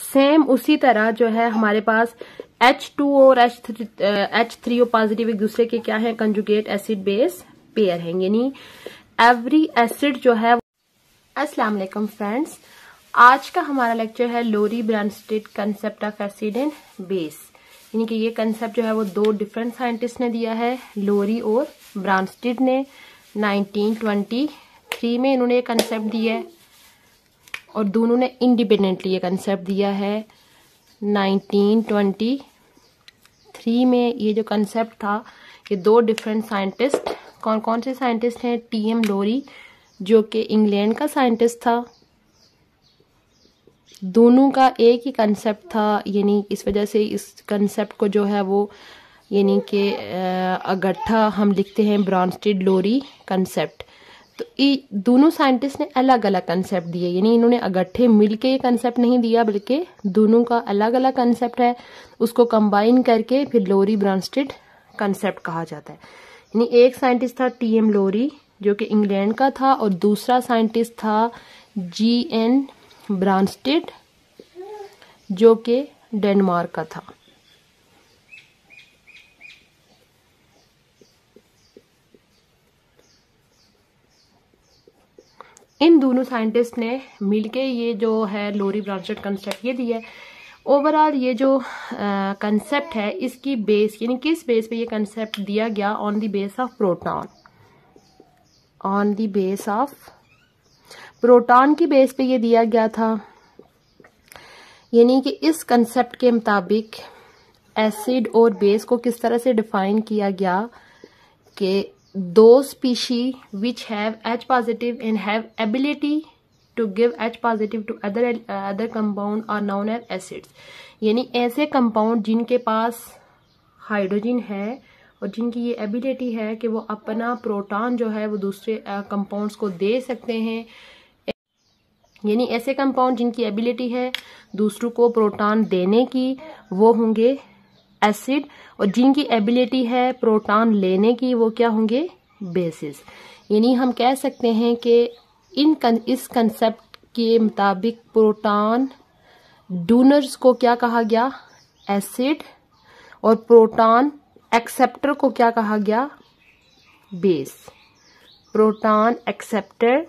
Same उसी तरह जो है हमारे पास H2 और H3O पॉजिटिव एक दूसरे के क्या है, कंजुगेट एसिड बेस पेयर है, यानी एवरी एसिड जो है। अस्सलाम वालेकुम फ्रेंड्स, आज का हमारा लेक्चर है Lowry Bronsted concept of acid and base. यानी कि ये कंसेप्ट जो है वो दो डिफरेंट साइंटिस्ट ने दिया है, लोरी और ब्रांस्टेड ने 1923 में इन्होंने ये कंसेप्ट दिया है, और दोनों ने इंडिपेंडेंटली ये कंसेप्ट दिया है 1923 में। ये जो कंसेप्ट था ये दो डिफरेंट साइंटिस्ट, कौन कौन से साइंटिस्ट हैं, टीएम लोरी जो कि इंग्लैंड का साइंटिस्ट था, दोनों का एक ही कंसेप्ट था, यानी इस वजह से इस कंसेप्ट को जो है वो यानी कि अगट्ठा हम लिखते हैं ब्रांस्टेड लोरी कंसेप्ट। तो ये दोनों साइंटिस्ट ने अलग अलग कंसेप्ट दिए, यानी इन्होंने अगट्ठे मिलके ये कंसेप्ट नहीं दिया, बल्कि दोनों का अलग अलग कंसेप्ट है, उसको कंबाइन करके फिर लोरी ब्रांस्टेड कंसेप्ट कहा जाता है। यानी एक साइंटिस्ट था टीएम लोरी जो कि इंग्लैंड का था, और दूसरा साइंटिस्ट था जीएन ब्रांस्टेड जो कि डेनमार्क का था। इन दोनों साइंटिस्ट ने मिलके ये जो है लोरी ब्रांस्टेड कंसेप्ट ये दिया है। ओवरऑल ये जो कंसेप्ट है इसकी बेस, यानी किस बेस पे ये कंसेप्ट दिया गया, on the base of proton, on the base of proton की बेस पे ये दिया गया था। यानी कि इस कंसेप्ट के मुताबिक एसिड और बेस को किस तरह से डिफाइन किया गया कि दो species which have H positive and have ability to give H positive to other compound are known as acids। यानी ऐसे कंपाउंड जिनके पास हाइड्रोजन है और जिनकी ये एबिलिटी है कि वो अपना प्रोटॉन जो है वो दूसरे कंपाउंड्स को दे सकते हैं, यानी ऐसे कंपाउंड जिनकी एबिलिटी है दूसरों को प्रोटॉन देने की, वो होंगे एसिड, और जिनकी एबिलिटी है प्रोटॉन लेने की, वो क्या होंगे, बेसिस। यानी हम कह सकते हैं कि इस कंसेप्ट के मुताबिक प्रोटॉन डोनर्स को क्या कहा गया, एसिड, और प्रोटॉन एक्सेप्टर को क्या कहा गया, बेस। प्रोटॉन एक्सेप्टर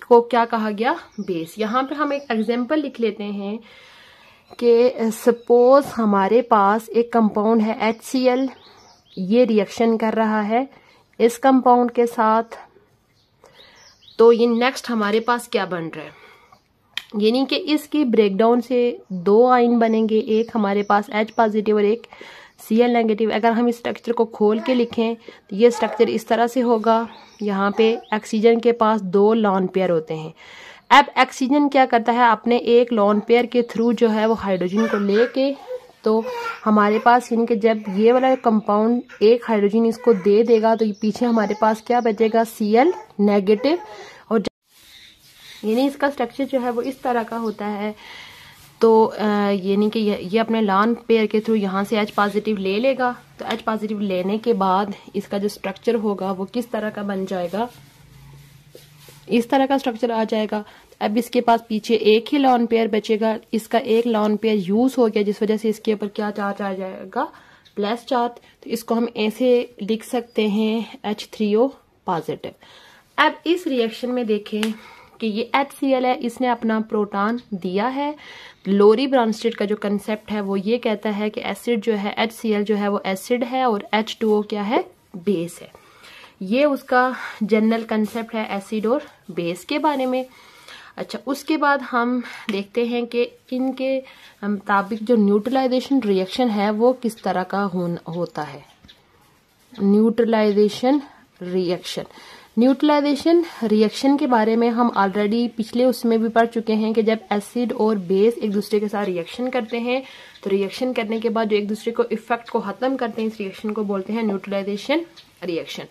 को क्या कहा गया, बेस। यहां पे हम एक एग्जांपल लिख लेते हैं कि सपोज हमारे पास एक कंपाउंड है HCl, ये रिएक्शन कर रहा है इस कंपाउंड के साथ, तो ये नेक्स्ट हमारे पास क्या बन रहा है, यानी कि इसकी ब्रेकडाउन से दो आयन बनेंगे, एक हमारे पास H पॉजिटिव और एक Cl नेगेटिव। अगर हम इस स्ट्रक्चर को खोल के लिखें तो ये स्ट्रक्चर इस तरह से होगा। यहाँ पे ऑक्सीजन के पास दो लॉन पेयर होते हैं। अब ऑक्सीजन क्या करता है, अपने एक लॉन पेयर के थ्रू जो है वो हाइड्रोजन को लेके, तो हमारे पास यानी कि जब ये वाला कंपाउंड एक हाइड्रोजन इसको दे देगा तो ये पीछे हमारे पास क्या बचेगा, Cl नेगेटिव, और यानी इसका स्ट्रक्चर जो है वो इस तरह का होता है। तो यानी कि ये अपने लॉन पेयर के थ्रू यहाँ से H पॉजिटिव ले लेगा, तो H पॉजिटिव लेने के बाद इसका जो स्ट्रक्चर होगा वो किस तरह का बन जाएगा, इस तरह का स्ट्रक्चर आ जाएगा। अब इसके पास पीछे एक ही लॉन पेयर बचेगा, इसका एक लॉन पेयर यूज हो गया, जिस वजह से इसके ऊपर क्या चार्ज आ जाएगा, प्लस चार्ज। तो इसको हम ऐसे लिख सकते हैं H3O पॉजिटिव। अब इस रिएक्शन में देखें कि ये HCl है, इसने अपना प्रोटॉन दिया है। लोरी ब्रांस्टेड का जो कंसेप्ट है वो ये कहता है कि एसिड जो है HCl जो है वो एसिड है और H2O क्या है, बेस है। ये उसका जनरल कंसेप्ट है एसिड और बेस के बारे में। अच्छा, उसके बाद हम देखते हैं कि इनके मुताबिक जो न्यूट्रलाइजेशन रिएक्शन है वो किस तरह का होता है। न्यूट्रलाइजेशन रिएक्शन के बारे में हम ऑलरेडी पिछले उसमें भी पढ़ चुके हैं कि जब एसिड और बेस एक दूसरे के साथ रिएक्शन करते हैं तो रिएक्शन करने के बाद जो एक दूसरे को इफेक्ट को खत्म करते हैं, इस रिएक्शन को बोलते हैं न्यूट्रलाइजेशन रिएक्शन।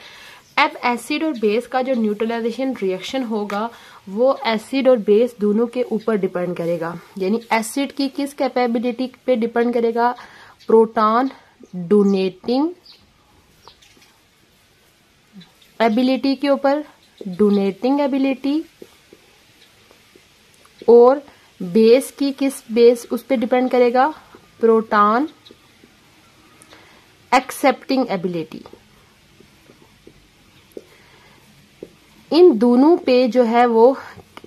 अब एसिड और बेस का जो न्यूट्रलाइजेशन रिएक्शन होगा वो एसिड और बेस दोनों के ऊपर डिपेंड करेगा। यानी एसिड की किस कैपेबिलिटी पे डिपेंड करेगा, प्रोटॉन डोनेटिंग एबिलिटी के ऊपर, डोनेटिंग एबिलिटी, और बेस की किस बेस उस पर डिपेंड करेगा, प्रोटॉन एक्सेप्टिंग एबिलिटी। इन दोनों पे जो है वो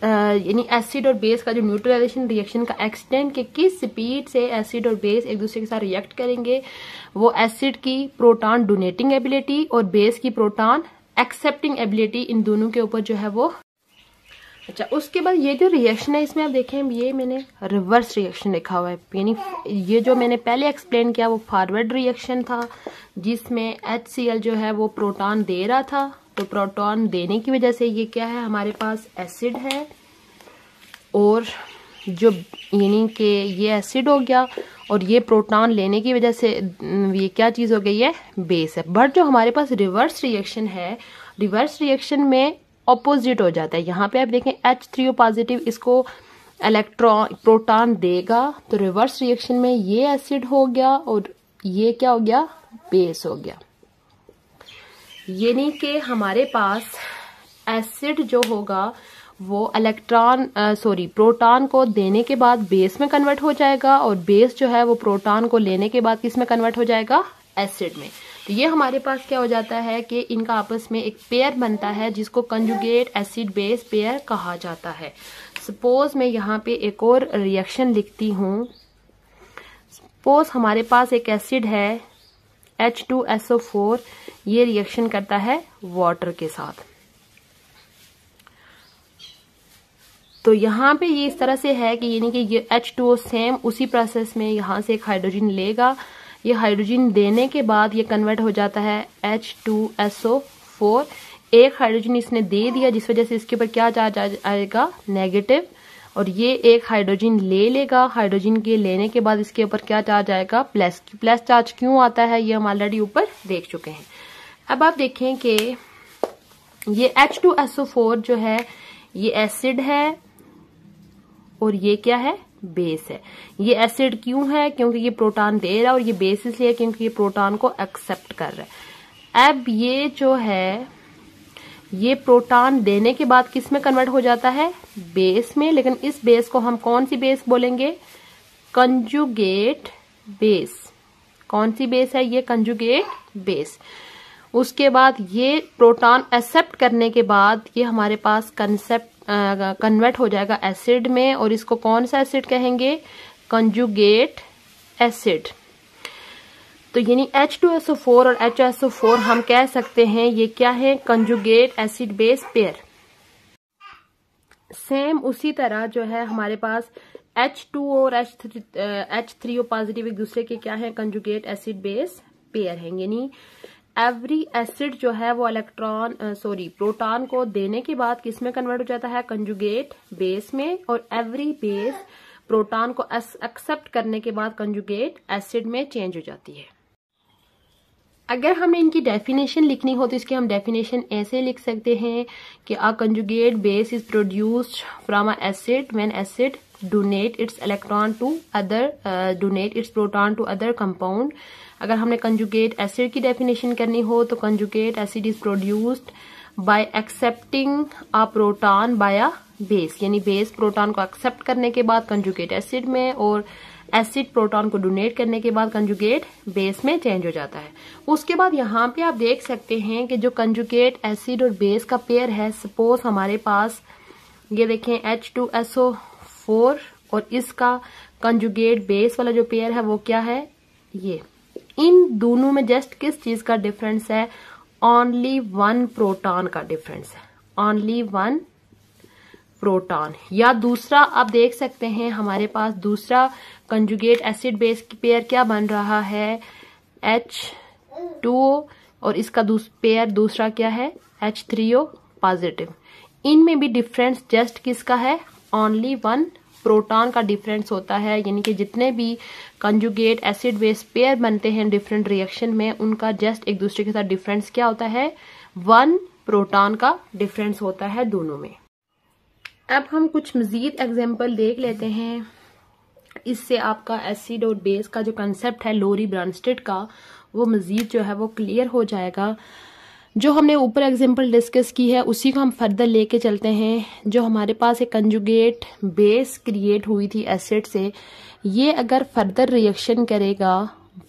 यानी एसिड और बेस का जो न्यूट्रलाइजेशन रिएक्शन का एक्सटेंट के किस स्पीड से एसिड और बेस एक दूसरे के साथ रिएक्ट करेंगे, वो एसिड की प्रोटॉन डोनेटिंग एबिलिटी और बेस की प्रोटॉन एक्सेप्टिंग एबिलिटी, इन दोनों के ऊपर जो है वो। अच्छा, उसके बाद ये जो रिएक्शन है इसमें आप देखें, ये मैंने रिवर्स रिएक्शन लिखा हुआ है, यानी ये जो मैंने पहले एक्सप्लेन किया वो फॉरवर्ड रिएक्शन था जिसमें HCl जो है वो प्रोटॉन दे रहा था। तो प्रोटॉन देने की वजह से ये क्या है, हमारे पास एसिड है, और जो यानी कि ये एसिड हो गया, और ये प्रोटॉन लेने की वजह से ये क्या चीज हो गई है, बेस है। बट जो हमारे पास रिवर्स रिएक्शन है, रिवर्स रिएक्शन में ऑपोजिट हो जाता है। यहाँ पे आप देखें H3O पॉजिटिव इसको इलेक्ट्रॉन प्रोटॉन देगा, तो रिवर्स रिएक्शन में ये एसिड हो गया और ये क्या हो गया, बेस हो गया। यानी कि हमारे पास एसिड जो होगा वो प्रोटॉन को देने के बाद बेस में कन्वर्ट हो जाएगा, और बेस जो है वो प्रोटॉन को लेने के बाद किस में कन्वर्ट हो जाएगा, एसिड में। तो ये हमारे पास क्या हो जाता है कि इनका आपस में एक पेयर बनता है जिसको कंजुगेट एसिड बेस पेयर कहा जाता है। सपोज मैं यहाँ पे एक और रिएक्शन लिखती हूँ। सपोज हमारे पास एक एसिड है H2SO4, ये रिएक्शन करता है वाटर के साथ। तो यहाँ पे ये इस तरह से है कि यानी कि ये H2O सेम उसी प्रोसेस में यहाँ से एक हाइड्रोजन लेगा, ये हाइड्रोजन देने के बाद ये कन्वर्ट हो जाता है H2SO4। एक हाइड्रोजन इसने दे दिया जिस वजह से इसके ऊपर क्या चार्ज आएगा, नेगेटिव, और ये एक हाइड्रोजन ले लेगा, हाइड्रोजन के लेने के बाद इसके ऊपर क्या चार्ज आएगा, प्लस। प्लस चार्ज क्यों आता है ये हम ऑलरेडी ऊपर देख चुके हैं। अब आप देखें कि ये H2SO4 जो है ये एसिड है और ये क्या है, बेस है। ये एसिड क्यों है, क्योंकि ये प्रोटॉन दे रहा है, और ये बेस इसलिए क्योंकि ये प्रोटॉन को एक्सेप्ट कर रहा है। अब ये जो है ये प्रोटॉन देने के बाद किस में कन्वर्ट हो जाता है, बेस में। लेकिन इस बेस को हम कौन सी बेस बोलेंगे, कंजुगेट बेस। कौन सी बेस है ये, कंजुगेट बेस। उसके बाद ये प्रोटॉन एक्सेप्ट करने के बाद ये हमारे पास कन्वर्ट हो जाएगा एसिड में, और इसको कौन सा एसिड कहेंगे, कंजुगेट एसिड। तो यानी H2SO4 और HSO4 हम कह सकते हैं ये क्या है, conjugate acid base pair. Same उसी तरह जो है हमारे पास H2O और H3O पॉजिटिव एक दूसरे के क्या है, कंजुगेट एसिड बेस पेयर है। यानी एवरी एसिड जो है वो प्रोटॉन को देने के बाद किस में कन्वर्ट हो जाता है, कंजुगेट बेस में, और एवरी बेस प्रोटॉन को एक्सेप्ट करने के बाद कंजुगेट एसिड में चेंज हो जाती है। अगर हमें इनकी डेफिनेशन लिखनी हो तो इसकी हम डेफिनेशन ऐसे लिख सकते हैं कि a conjugate base is produced from a acid when acid donate its proton to other compound. अगर हमने कंजुगेट एसिड की डेफिनेशन करनी हो तो conjugate acid is produced by accepting a proton by a base, यानी बेस प्रोटॉन को accept करने के बाद कंजुगेट एसिड में, और एसिड प्रोटॉन को डोनेट करने के बाद कंजुगेट बेस में चेंज हो जाता है। उसके बाद यहाँ पे आप देख सकते हैं कि जो कंजुगेट एसिड और बेस का पेयर है, सपोज हमारे पास ये देखें H2SO4 और इसका कंजुगेट बेस वाला जो पेयर है वो क्या है, ये। इन दोनों में जस्ट किस चीज का डिफरेंस है, ओनली वन प्रोटॉन का डिफरेंस है, ओनली वन प्रोटॉन। या दूसरा आप देख सकते हैं हमारे पास दूसरा कंजुगेट एसिड बेस पेयर क्या बन रहा है, H2O, और इसका पेयर दूसरा क्या है, H3O पॉजिटिव। इनमें भी डिफरेंस जस्ट किसका है, ओनली वन प्रोटॉन का डिफरेंस होता है। यानी कि जितने भी कंजुगेट एसिड बेस पेयर बनते हैं डिफरेंट रिएक्शन में, उनका जस्ट एक दूसरे के साथ डिफरेंस क्या होता है, वन प्रोटॉन का डिफरेंस होता है दोनों में। अब हम कुछ मजीद एग्जाम्पल देख लेते हैं, इससे आपका एसिड और बेस का जो कंसेप्ट है लोरी ब्रांस्टेड का, वो मजीद जो है वो क्लियर हो जाएगा। जो हमने ऊपर एग्जांपल डिस्कस की है उसी को हम फर्दर लेके चलते हैं। जो हमारे पास एक कंजुगेट बेस क्रिएट हुई थी एसिड से, ये अगर फर्दर रिएक्शन करेगा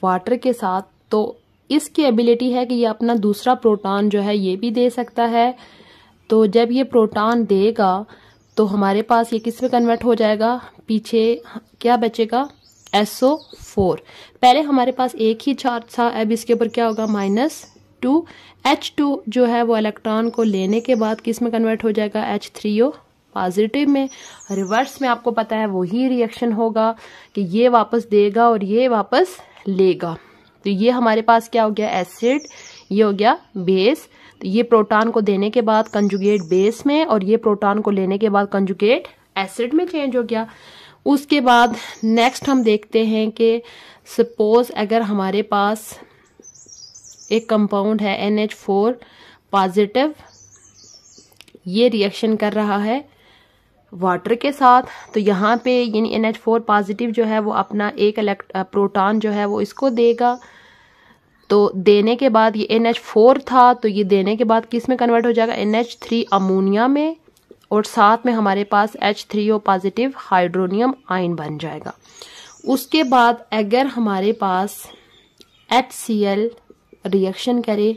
वाटर के साथ तो इसकी एबिलिटी है कि ये अपना दूसरा प्रोटॉन जो है ये भी दे सकता है। तो जब ये प्रोटॉन देगा तो हमारे पास ये किस में कन्वर्ट हो जाएगा, पीछे क्या बचेगा, SO4। पहले हमारे पास एक ही चार्ज था, अब इसके ऊपर क्या होगा, -2। H2 जो है वो इलेक्ट्रॉन को लेने के बाद किस में कन्वर्ट हो जाएगा, H3O पॉजिटिव में। रिवर्स में आपको पता है वही रिएक्शन होगा कि ये वापस देगा और ये वापस लेगा। तो ये हमारे पास क्या हो गया, एसिड, ये हो गया बेस। तो ये प्रोटॉन को देने के बाद कंजुगेट बेस में और ये प्रोटॉन को लेने के बाद कंजुगेट एसिड में चेंज हो गया। उसके बाद नेक्स्ट हम देखते हैं कि सपोज अगर हमारे पास एक कंपाउंड है NH4 पॉजिटिव, ये रिएक्शन कर रहा है वाटर के साथ, तो यहाँ पे यानी NH4 पॉजिटिव जो है वो अपना एक प्रोटॉन जो है वो इसको देगा। तो देने के बाद ये NH4 था, तो ये देने के बाद किस में कन्वर्ट हो जाएगा, NH3 अमोनिया में, और साथ में हमारे पास H3O पॉजिटिव हाइड्रोनियम आयन बन जाएगा। उसके बाद अगर हमारे पास HCl रिएक्शन करे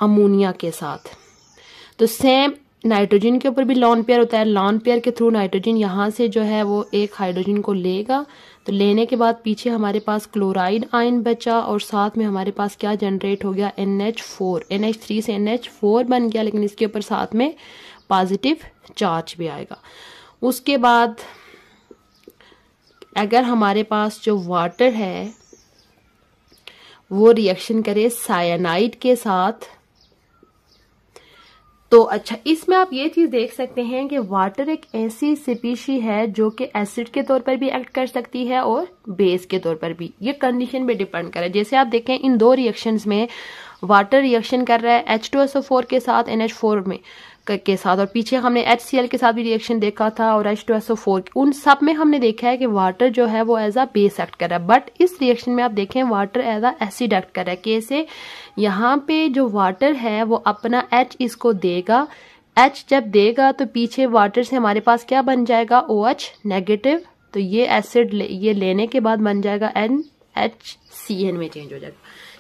अमोनिया के साथ, तो सेम नाइट्रोजन के ऊपर भी लॉन पेयर होता है। लॉन पेयर के थ्रू नाइट्रोजन यहाँ से जो है वो एक हाइड्रोजन को लेगा, तो लेने के बाद पीछे हमारे पास क्लोराइड आयन बचा और साथ में हमारे पास क्या जनरेट हो गया, NH4। NH3 से NH4 बन गया, लेकिन इसके ऊपर साथ में पॉजिटिव चार्ज भी आएगा। उसके बाद अगर हमारे पास जो वाटर है वो रिएक्शन करे साइनाइड के साथ, तो अच्छा इसमें आप ये चीज देख सकते हैं कि वाटर एक ऐसी स्पीशी है जो कि एसिड के तौर पर भी एक्ट कर सकती है और बेस के तौर पर भी। ये कंडीशन पे डिपेंड करे। जैसे आप देखें इन दो रिएक्शंस में वाटर रिएक्शन कर रहा है H2SO4 के साथ NH4 में के साथ, और पीछे हमने HCl के साथ भी रिएक्शन देखा था और H2SO4, उन सब में हमने देखा है कि वाटर जो है वो एज अ बेस एक्ट कर रहा है। बट इस रिएक्शन में आप देखें water as a acid act कर रहा है। कैसे, यहाँ पे जो वाटर है वो अपना H इसको देगा, H जब देगा तो पीछे वाटर से हमारे पास क्या बन जाएगा, OH नेगेटिव। तो ये एसिड ये लेने के बाद बन जाएगा NHCN में चेंज हो जाएगा।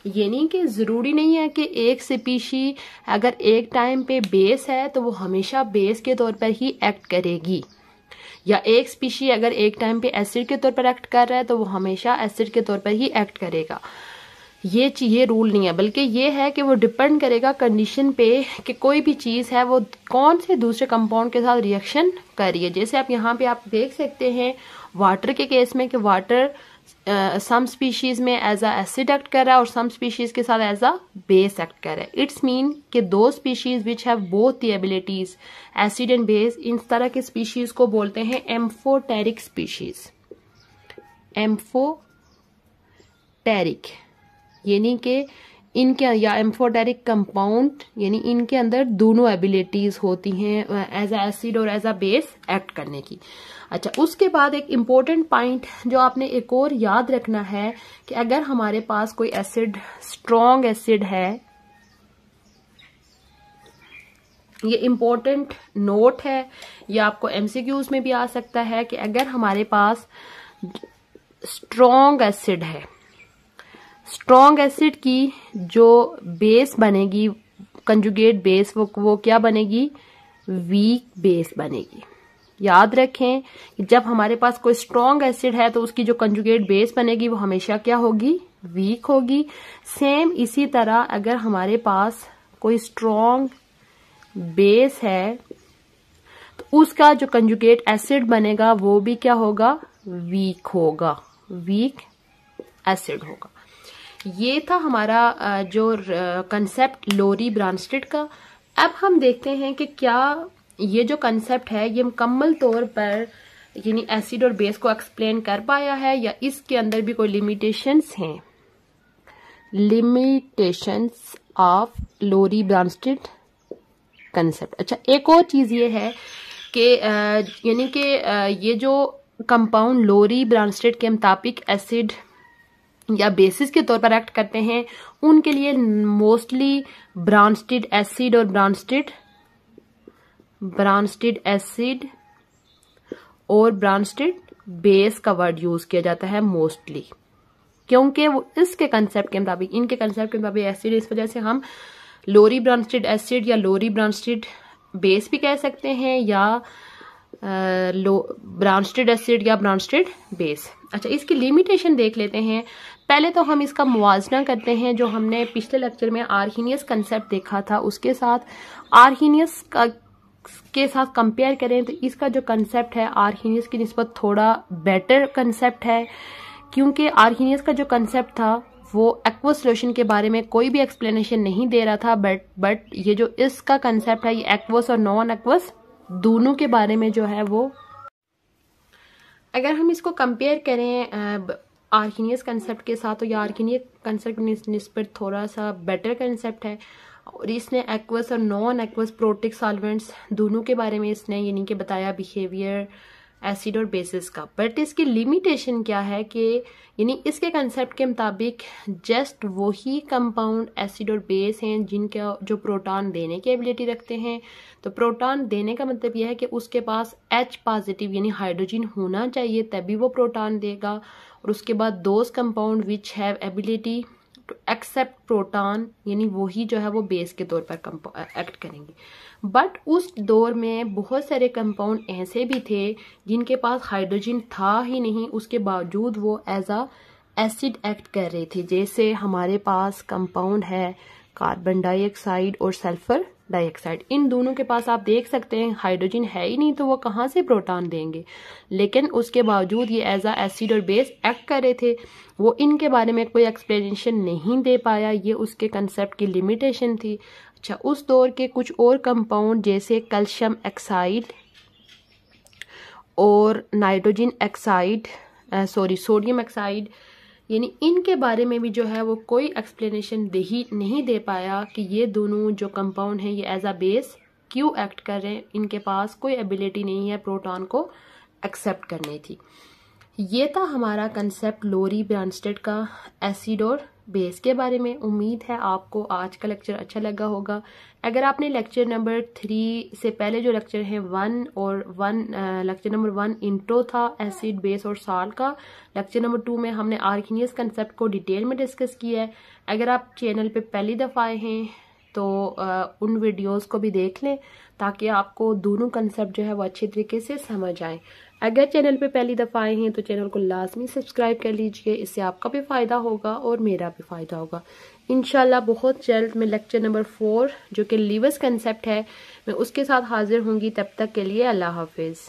ये नहीं कि जरूरी नहीं है कि एक स्पीशी अगर एक टाइम पे बेस है तो वो हमेशा बेस के तौर पर ही एक्ट करेगी, या एक स्पीशी अगर एक टाइम पे एसिड के तौर पर एक्ट कर रहा है तो वो हमेशा एसिड के तौर पर ही एक्ट करेगा। ये रूल नहीं है, बल्कि ये है कि वो डिपेंड करेगा कंडीशन पे कि कोई भी चीज है वो कौन से दूसरे कंपाउंड के साथ रिएक्शन कर रही है। जैसे आप यहाँ पे आप देख सकते हैं वाटर के केस में कि वाटर सम स्पीशीज में एज अ एसिड एक्ट कर रहा है और सम स्पीशीज के साथ एज अ बेस एक्ट कर रहा है। इट्स मीन कि दो species which have both the abilities acid and base, इन तरह के स्पीशीज को बोलते हैं एम्फोटेरिक स्पीशीज। एम्फोटेरिक यानी कि इनके, या एम्फोटेरिक कंपाउंड यानी इनके अंदर दोनों एबिलिटीज होती हैं एज अ एसिड और एज अ बेस एक्ट करने की। अच्छा, उसके बाद एक इम्पोर्टेंट पॉइंट जो आपने एक और याद रखना है कि अगर हमारे पास कोई एसिड स्ट्रॉन्ग एसिड है, ये इम्पोर्टेंट नोट है, या आपको MCQs में भी आ सकता है कि अगर हमारे पास स्ट्रॉन्ग एसिड है, स्ट्रॉन्ग एसिड की जो बेस बनेगी कंजुगेट बेस, वो क्या बनेगी, वीक बेस बनेगी। याद रखें कि जब हमारे पास कोई स्ट्रॉन्ग एसिड है तो उसकी जो कंजुगेट बेस बनेगी वो हमेशा क्या होगी, वीक होगी। सेम इसी तरह अगर हमारे पास कोई स्ट्रॉन्ग बेस है तो उसका जो कंजुगेट एसिड बनेगा वो भी क्या होगा, वीक होगा, वीक एसिड होगा। ये था हमारा जो कंसेप्ट लोरी ब्रांस्टेड का। अब हम देखते हैं कि क्या ये जो कंसेप्ट है ये मुकम्मल तौर पर यानी एसिड और बेस को एक्सप्लेन कर पाया है या इसके अंदर भी कोई लिमिटेशंस हैं। Limitations of Lowry Bronsted concept. अच्छा, एक और चीज ये है कि यानी कि ये जो कंपाउंड लोरी ब्रांस्टेड के मुताबिक एसिड या बेसिस के तौर पर एक्ट करते हैं, उनके लिए मोस्टली ब्रांस्टेड एसिड और ब्रांस्टेड एसिड और ब्रांस्टेड बेस का वर्ड यूज किया जाता है मोस्टली, क्योंकि वो इसके कंसेप्ट के मुताबिक, इनके कंसेप्ट के मुताबिक एसिड, इस वजह से हम लोरी ब्रांस्टेड एसिड या लोरी ब्रांस्टेड बेस भी कह सकते हैं, या ब्रांस्टेड एसिड या ब्रांस्टेड बेस। अच्छा, इसकी लिमिटेशन देख लेते हैं। पहले तो हम इसका मुवाजना करते हैं, जो हमने पिछले लेक्चर में आर्हीनियस कंसेप्ट देखा था उसके साथ आर्हीनियस के साथ कंपेयर करें तो इसका जो कंसेप्ट है आर्हीनियस की निस्बत थोड़ा बेटर कंसेप्ट है, क्योंकि आर्हीनियस का जो कंसेप्ट था वो एक्वस सोल्यूशन के बारे में कोई भी एक्सप्लेनेशन नहीं दे रहा था, बट ये जो इसका कंसेप्ट है ये एक्वस और नॉन एक्वस दोनों के बारे में जो है वो, अगर हम इसको कंपेयर करें आर्हीनियस कंसेप्ट के साथ तो ये आर्हीनियस कंसेप्ट निस्बत थोड़ा सा बेटर कंसेप्ट है, और इसने एक्वस और नॉन एक्वस प्रोटिक सॉल्वेंट्स दोनों के बारे में इसने यानी कि बताया, बिहेवियर एसिड और बेसिस का। बट इसकी लिमिटेशन क्या है कि यानी इसके कंसेप्ट के मुताबिक जस्ट वही कंपाउंड एसिड और बेस हैं जिनका जो प्रोटॉन देने की एबिलिटी रखते हैं। तो प्रोटॉन देने का मतलब यह है कि उसके पास H पॉजिटिव यानी हाइड्रोजन होना चाहिए तभी वो प्रोटॉन देगा, और उसके बाद those compound which have ability to accept proton यानी वही जो है वो बेस के तौर पर एक्ट करेंगे। बट उस दौर में बहुत सारे कंपाउंड ऐसे भी थे जिनके पास हाइड्रोजन था ही नहीं, उसके बावजूद वो एज अ एसिड एक्ट कर रहे थे। जैसे हमारे पास कंपाउंड है कार्बन डाइऑक्साइड और सल्फर डाइऑक्साइड, इन दोनों के पास आप देख सकते हैं हाइड्रोजन है ही नहीं, तो वो कहाँ से प्रोटॉन देंगे, लेकिन उसके बावजूद ये एज अ एसिड और बेस एक्ट कर रहे थे। वो इनके बारे में कोई एक्सप्लेनेशन नहीं दे पाया, ये उसके कंसेप्ट की लिमिटेशन थी। अच्छा, उस दौर के कुछ और कंपाउंड जैसे कैल्शियम ऑक्साइड और नाइट्रोजन ऑक्साइड सोडियम ऑक्साइड, यानी इनके बारे में भी जो है वो कोई एक्सप्लेनेशन नहीं दे पाया कि ये दोनों जो कंपाउंड हैं ये एज अ बेस क्यों एक्ट कर रहे हैं, इनके पास कोई एबिलिटी नहीं है प्रोटॉन को एक्सेप्ट करने की। ये था हमारा कंसेप्ट लोरी ब्रांस्टेड का एसिड और बेस के बारे में। उम्मीद है आपको आज का लेक्चर अच्छा लगा होगा। अगर आपने लेक्चर नंबर 3 से पहले जो लेक्चर है 1 और 1 लेक्चर नंबर 1 इंट्रो था एसिड बेस और सॉल्ट का, लेक्चर नंबर 2 में हमने आर्हीनियस कंसेप्ट को डिटेल में डिस्कस किया है। अगर आप चैनल पे पहली दफ़ा आए हैं तो उन वीडियोस को भी देख लें ताकि आपको दोनों कंसेप्ट जो है वो अच्छे तरीके से समझ आए। अगर चैनल पे पहली दफ़ा आए हैं तो चैनल को लाजमी सब्सक्राइब कर लीजिए, इससे आपका भी फ़ायदा होगा और मेरा भी फ़ायदा होगा। इंशाल्लाह बहुत जल्द मैं लेक्चर नंबर 4 जो कि लीवर्स कंसेप्ट है मैं उसके साथ हाजिर होंगी। तब तक के लिए अल्लाह हाफिज़।